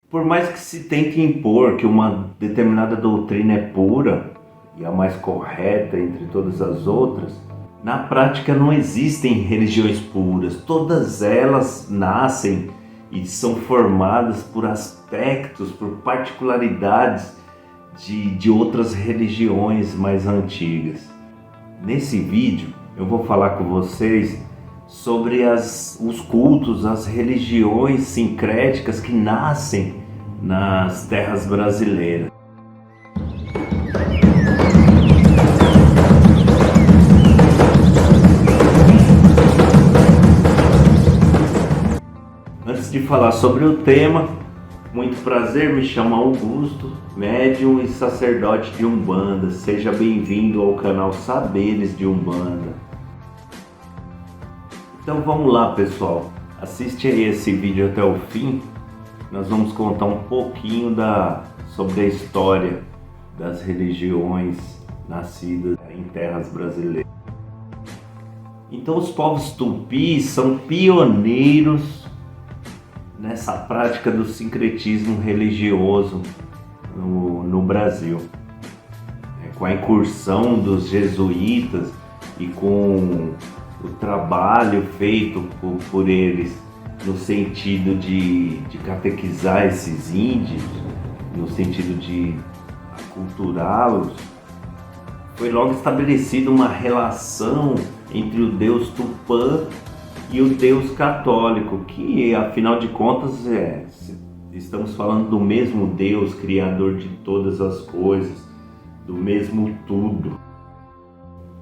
Por mais que se tente impor que uma determinada doutrina é pura e a mais correta entre todas as outras, na prática não existem religiões puras. Todas elas nascem e são formadas por aspectos, por particularidades de outras religiões mais antigas. Nesse vídeo eu vou falar com vocês sobre os cultos, as religiões sincréticas que nascem nas terras brasileiras. Antes de falar sobre o tema, muito prazer, me chamo Augusto, médium e sacerdote de Umbanda. Seja bem-vindo ao canal Saberes de Umbanda. Então vamos lá, pessoal, assiste aí esse vídeo até o fim. Nós vamos contar um pouquinho sobre a história das religiões nascidas em terras brasileiras. Então os povos tupis são pioneiros nessa prática do sincretismo religioso no Brasil. Com a incursão dos jesuítas e com o trabalho feito por eles no sentido de catequizar esses índios, no sentido de aculturá-los, foi logo estabelecida uma relação entre o Deus Tupã e o Deus católico, que afinal de contas estamos falando do mesmo Deus, criador de todas as coisas, do mesmo tudo.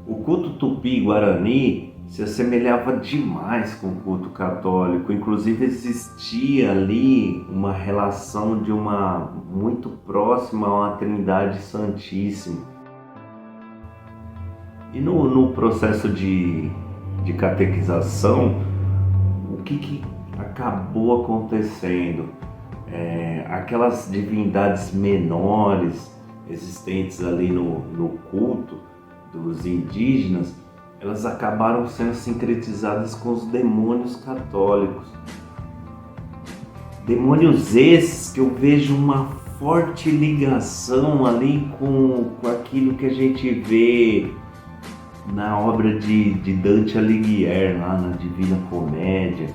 O culto tupi-guarani se assemelhava demais com o culto católico, inclusive existia ali uma relação muito próxima a uma Trindade Santíssima. E no processo de catequização, o que acabou acontecendo? Aquelas divindades menores existentes ali no culto dos indígenas, elas acabaram sendo sincretizadas com os demônios católicos. Demônios esses que eu vejo uma forte ligação ali com aquilo que a gente vê na obra de Dante Alighieri, lá na Divina Comédia.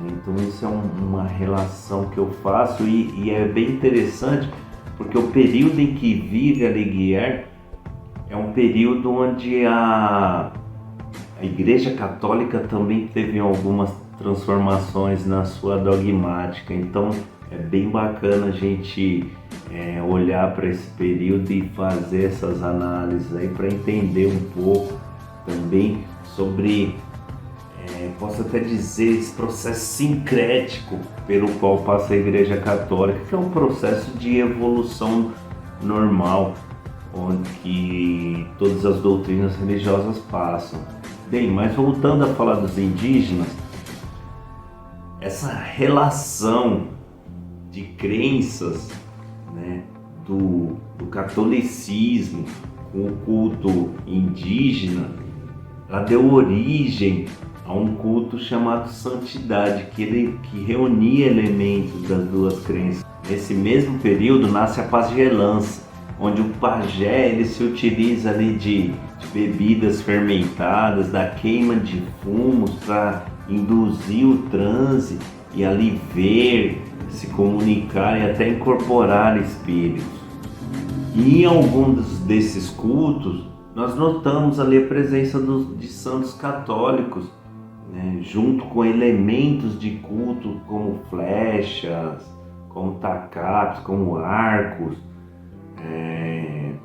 Então isso é uma relação que eu faço e é bem interessante, porque o período em que vive Alighieri é um período onde a Igreja Católica também teve algumas transformações na sua dogmática. Então é bem bacana a gente olhar para esse período e fazer essas análises aí para entender um pouco também sobre, posso até dizer, esse processo sincrético pelo qual passa a Igreja Católica, que é um processo de evolução normal, onde que todas as doutrinas religiosas passam. Bem, mas voltando a falar dos indígenas, essa relação de crenças, né, do catolicismo com o culto indígena, ela deu origem a um culto chamado santidade, que reunia elementos das duas crenças. Nesse mesmo período nasce a pagelança, onde o pajé ele se utiliza ali de bebidas fermentadas, da queima de fumos para induzir o transe e ali ver, se comunicar e até incorporar espíritos. E em alguns desses cultos nós notamos ali a presença de santos católicos, né, junto com elementos de culto como flechas, como tacapes, como arcos,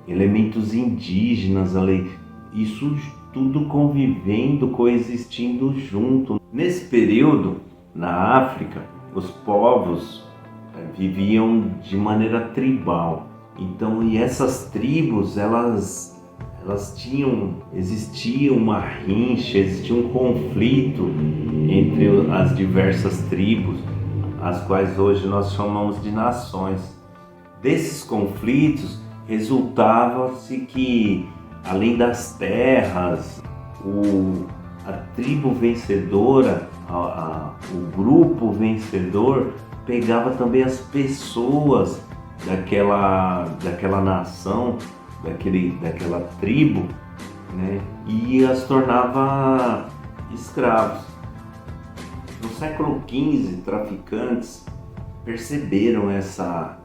elementos indígenas ali, isso tudo convivendo, coexistindo junto. Nesse período, na África, os povos viviam de maneira tribal. Então, e essas tribos, existia uma rincha, existia um conflito entre as diversas tribos, as quais hoje nós chamamos de nações. Desses conflitos resultava-se que, além das terras, a tribo vencedora, o grupo vencedor pegava também as pessoas daquela nação, daquela tribo, né, e as tornava escravos. No século XV, traficantes perceberam essa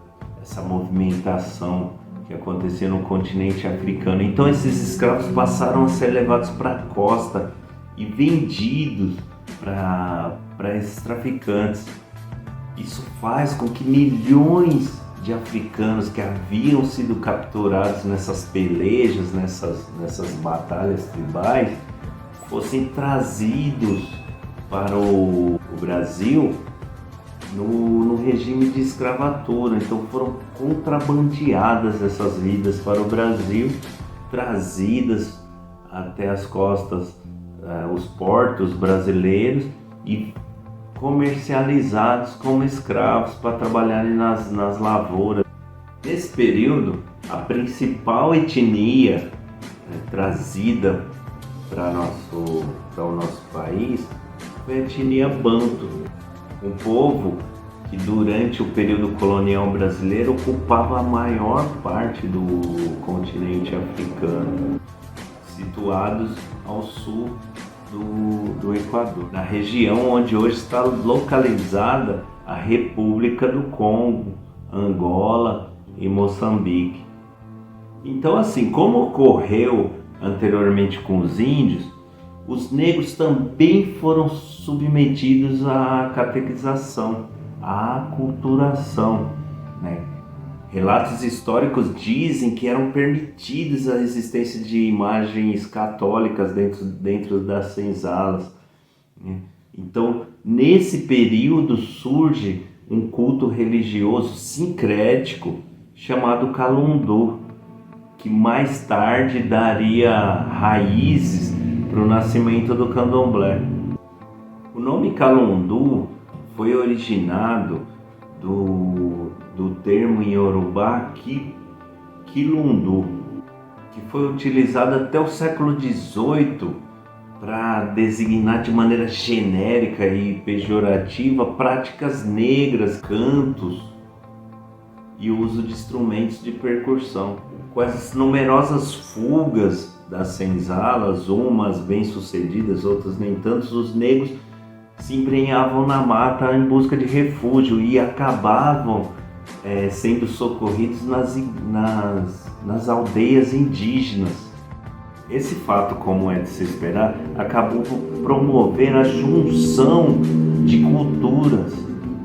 movimentação que acontecia no continente africano. Então esses escravos passaram a ser levados para a costa e vendidos para esses traficantes. Isso faz com que milhões de africanos que haviam sido capturados nessas pelejas, nessas batalhas tribais, fossem trazidos para o Brasil no regime de escravatura. Então foram contrabandeadas essas vidas para o Brasil, trazidas até as costas, os portos brasileiros e comercializados como escravos para trabalharem nas lavouras. Nesse período, a principal etnia trazida para o nosso país foi a etnia Banto, um povo que durante o período colonial brasileiro ocupava a maior parte do continente africano, situados ao sul do Equador, na região onde hoje está localizada a República do Congo, Angola e Moçambique. Então, assim como ocorreu anteriormente com os índios, os negros também foram submetidos à catequização, à aculturação, né? Relatos históricos dizem que eram permitidas a existência de imagens católicas dentro das senzalas, né? Então, nesse período surge um culto religioso sincrético chamado Calundu, que mais tarde daria raízes para o nascimento do candomblé. O nome Calundu foi originado do termo em Yorubá Quilundu, que foi utilizado até o século XVIII para designar de maneira genérica e pejorativa práticas negras, cantos e uso de instrumentos de percussão. Com essas numerosas fugas das senzalas, umas bem-sucedidas, outras nem tanto, os negros se embrenhavam na mata em busca de refúgio e acabavam sendo socorridos nas aldeias indígenas. Esse fato, como é de se esperar, acabou por promover a junção de culturas,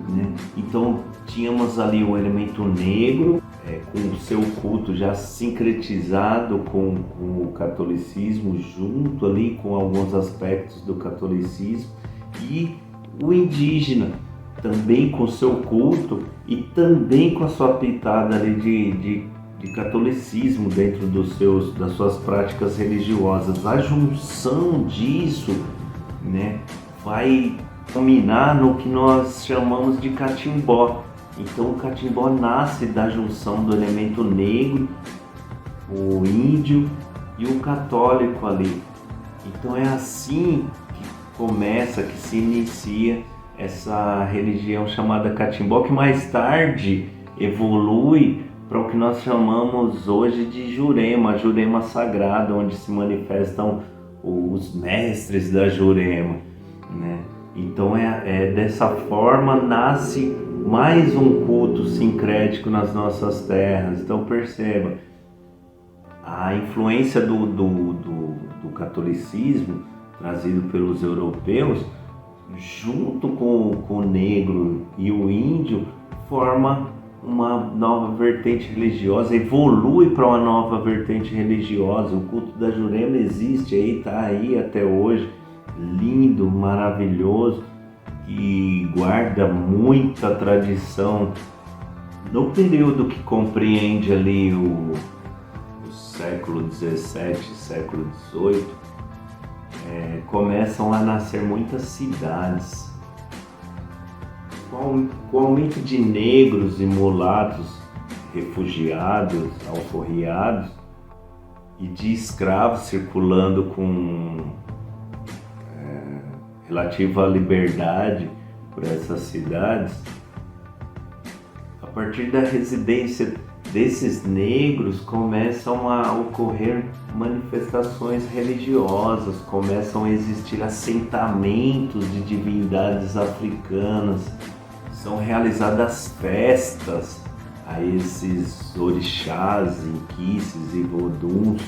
né? Então tínhamos ali o elemento negro, com o seu culto já sincretizado com o catolicismo, junto ali com alguns aspectos do catolicismo, e o indígena também com seu culto e também com a sua pitada ali de catolicismo dentro das suas práticas religiosas. A junção disso, né, vai culminar no que nós chamamos de catimbó. Então o catimbó nasce da junção do elemento negro, o índio e o católico ali. Então é assim que se inicia essa religião chamada catimbó, que mais tarde evolui para o que nós chamamos hoje de Jurema, a Jurema sagrada, onde se manifestam os mestres da Jurema, né? Então dessa forma nasce mais um culto sincrético nas nossas terras. Então perceba, a influência do catolicismo trazido pelos europeus, junto com o negro e o índio, forma uma nova vertente religiosa, evolui para uma nova vertente religiosa. O culto da Jurema existe aí, está aí até hoje, lindo, maravilhoso, e guarda muita tradição. No período que compreende ali o século XVII, século XVIII, começam a nascer muitas cidades. Com o aumento de negros e mulatos refugiados, alforriados, e de escravos circulando com relativa liberdade por essas cidades, partir da residência desses negros começam a ocorrer manifestações religiosas, começam a existir assentamentos de divindades africanas, são realizadas festas a esses orixás, inquices e voduns,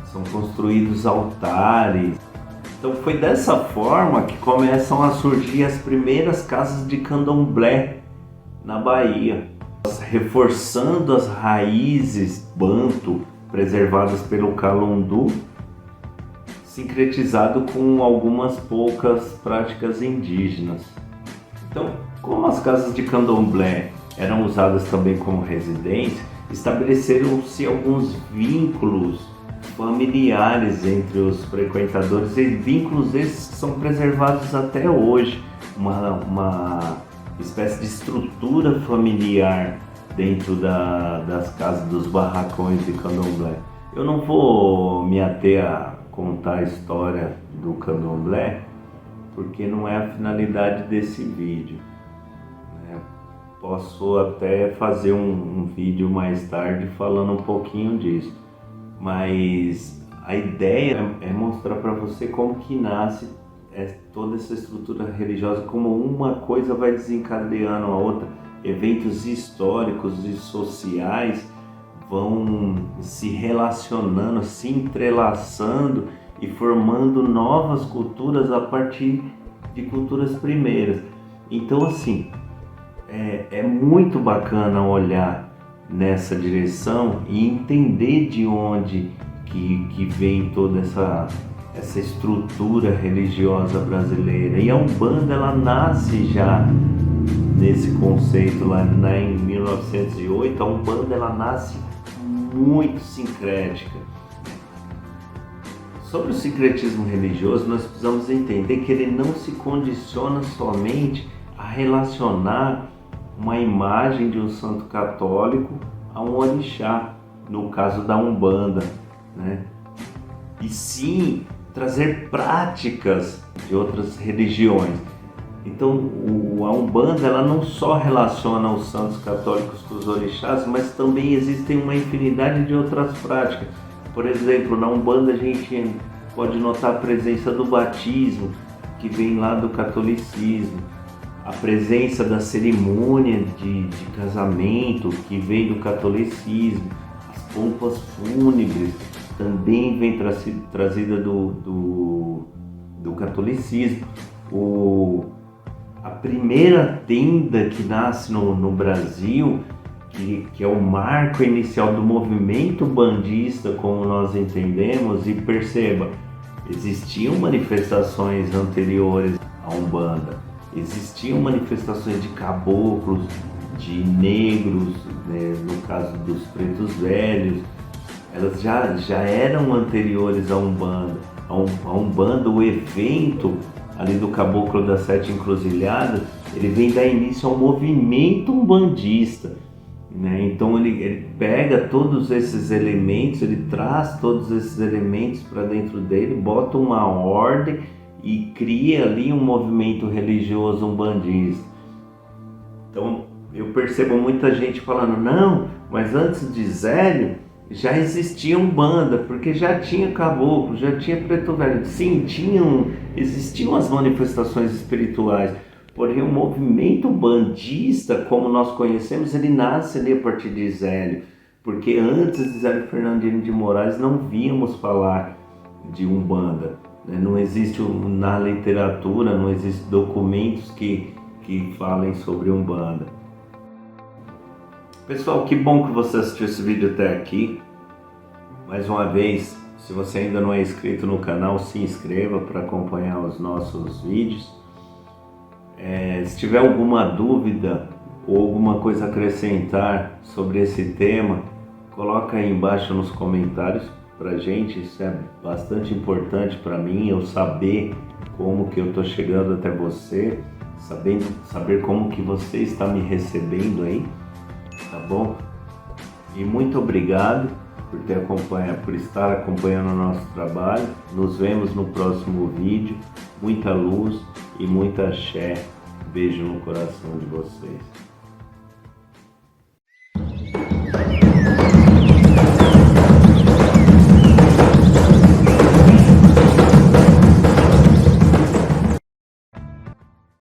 são construídos altares. Então foi dessa forma que começam a surgir as primeiras casas de candomblé na Bahia, reforçando as raízes banto preservadas pelo calundu, sincretizado com algumas poucas práticas indígenas. Então, como as casas de candomblé eram usadas também como residência, estabeleceram-se alguns vínculos familiares entre os frequentadores, e vínculos esses que são preservados até hoje, uma espécie de estrutura familiar dentro das casas, dos barracões de candomblé. Eu não vou me ater a contar a história do candomblé, porque não é a finalidade desse vídeo, né? Posso até fazer um vídeo mais tarde falando um pouquinho disso, mas a ideia é mostrar para você como que nasce toda essa estrutura religiosa, como uma coisa vai desencadeando a outra, eventos históricos e sociais vão se relacionando, se entrelaçando e formando novas culturas a partir de culturas primeiras. Então, assim, é muito bacana olhar nessa direção e entender de onde que vem toda essa estrutura religiosa brasileira. E a Umbanda, ela nasce já nesse conceito lá em 1908. A Umbanda, ela nasce muito sincrética. Sobre o sincretismo religioso, nós precisamos entender que ele não se condiciona somente a relacionar uma imagem de um santo católico a um orixá, no caso da Umbanda, né? E sim trazer práticas de outras religiões. Então a Umbanda, ela não só relaciona os santos católicos com os orixás, mas também existem uma infinidade de outras práticas. Por exemplo, na Umbanda a gente pode notar a presença do batismo, que vem lá do catolicismo, a presença da cerimônia de casamento, que vem do catolicismo, as pompas fúnebres também vem trazida do catolicismo. A primeira tenda que nasce no Brasil, que é o marco inicial do movimento bandista, como nós entendemos, e perceba, existiam manifestações anteriores à Umbanda, existiam manifestações de caboclos, de negros, né, no caso dos pretos velhos, elas já eram anteriores à Umbanda. A Umbanda, o evento ali do Caboclo das Sete Encruzilhadas, ele vem dar início ao movimento umbandista, né? Então ele pega todos esses elementos, ele traz todos esses elementos para dentro dele, bota uma ordem e cria ali um movimento religioso umbandista. Então eu percebo muita gente falando, não, mas antes de Zélio já existia Umbanda, porque já tinha caboclo, já tinha preto velho. Sim, existiam as manifestações espirituais, porém o movimento umbandista, como nós conhecemos, ele nasce ali a partir de Zélio, porque antes de Zélio Fernandino de Moraes não víamos falar de Umbanda, né? Não existe na literatura, não existem documentos que falem sobre Umbanda. Pessoal, que bom que você assistiu esse vídeo até aqui. Mais uma vez, se você ainda não é inscrito no canal, se inscreva para acompanhar os nossos vídeos. Se tiver alguma dúvida ou alguma coisa a acrescentar sobre esse tema, coloca aí embaixo nos comentários pra gente. Isso é bastante importante para mim, eu saber como que eu estou chegando até você, saber como que você está me recebendo aí. Tá bom? E muito obrigado por estar acompanhando o nosso trabalho. Nos vemos no próximo vídeo. Muita luz e muita axé. Beijo no coração de vocês.